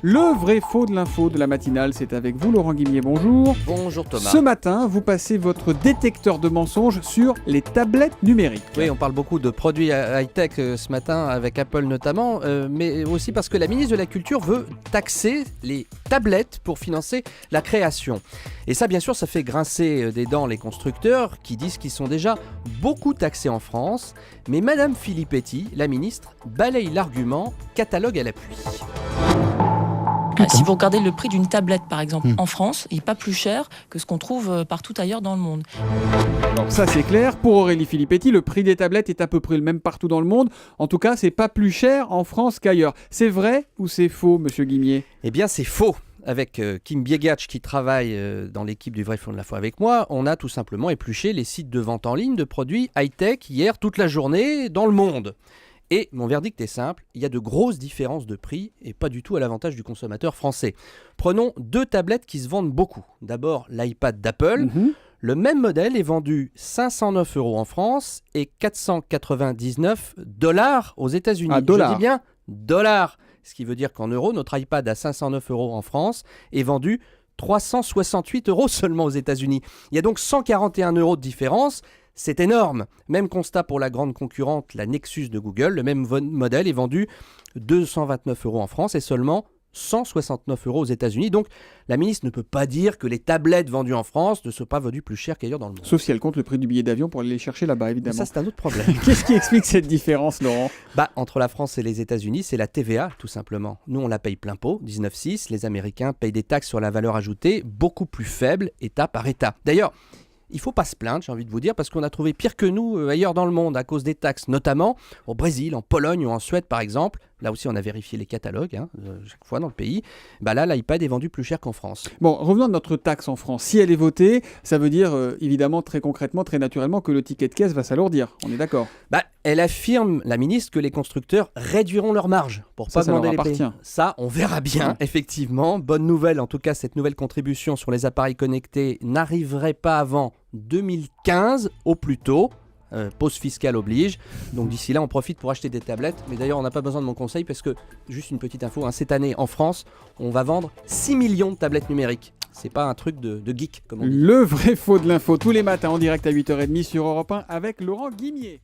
Le vrai faux de l'info de la matinale, c'est avec vous Laurent Guimier, bonjour. Bonjour Thomas. Ce matin, vous passez votre détecteur de mensonges sur les tablettes numériques. Oui, on parle beaucoup de produits high-tech ce matin avec Apple notamment, mais aussi parce que la ministre de la Culture veut taxer les tablettes pour financer la création. Et ça, bien sûr, ça fait grincer des dents les constructeurs qui disent qu'ils sont déjà beaucoup taxés en France. Mais Madame Filippetti, la ministre, balaye l'argument, catalogue à l'appui. Si vous regardez le prix d'une tablette, par exemple, en France, il n'est pas plus cher que ce qu'on trouve partout ailleurs dans le monde. Alors ça c'est clair, pour Aurélie Filippetti, le prix des tablettes est à peu près le même partout dans le monde. En tout cas, c'est pas plus cher en France qu'ailleurs. C'est vrai ou c'est faux, monsieur Guimier ? Eh bien, c'est faux. Avec Kim Biegacz qui travaille dans l'équipe du Vrai Fond de l'Info avec moi, on a tout simplement épluché les sites de vente en ligne de produits high-tech hier toute la journée dans le monde. Et mon verdict est simple, il y a de grosses différences de prix et pas du tout à l'avantage du consommateur français. Prenons deux tablettes qui se vendent beaucoup. D'abord l'iPad d'Apple. Le même modèle est vendu 509 € en France et 499 $ aux États-Unis. Ah, dollars. Je dis bien dollars. Ce qui veut dire qu'en euros, notre iPad à 509 € en France est vendu 368 € seulement aux États-Unis. Il y a donc 141 € de différence. C'est énorme. Même constat pour la grande concurrente, la Nexus de Google. Le même modèle est vendu 229 € en France et seulement 169 € aux États-Unis. Donc, la ministre ne peut pas dire que les tablettes vendues en France ne sont pas vendues plus chères qu'ailleurs dans le monde. Sauf si elle compte le prix du billet d'avion pour aller les chercher là-bas, évidemment. Ça, c'est un autre problème. Qu'est-ce qui explique cette différence, Laurent ? Entre la France et les États-Unis, c'est la TVA, tout simplement. Nous, on la paye plein pot, 19,6. Les Américains payent des taxes sur la valeur ajoutée beaucoup plus faibles, État par État. D'ailleurs, il ne faut pas se plaindre, j'ai envie de vous dire, parce qu'on a trouvé pire que nous ailleurs dans le monde à cause des taxes, notamment au Brésil, en Pologne ou en Suède par exemple. Là aussi, on a vérifié les catalogues chaque fois dans le pays. Là, l'iPad est vendu plus cher qu'en France. Bon, revenons à notre taxe en France. Si elle est votée, ça veut dire évidemment très concrètement, très naturellement que le ticket de caisse va s'alourdir. On est d'accord ? Elle affirme, la ministre, que les constructeurs réduiront leurs marges pour pas Ça leur demander les prix. appartient. Ça, on verra bien, effectivement. Bonne nouvelle, en tout cas, cette nouvelle contribution sur les appareils connectés n'arriverait pas avant 2015 au plus tôt. Pause fiscale oblige. Donc d'ici là, on profite pour acheter des tablettes. Mais d'ailleurs, on n'a pas besoin de mon conseil parce que, juste une petite info, cette année en France, on va vendre 6 millions de tablettes numériques. C'est pas un truc de geek, comme on dit. Le vrai faux de l'info tous les matins en direct à 8h30 sur Europe 1 avec Laurent Guimier.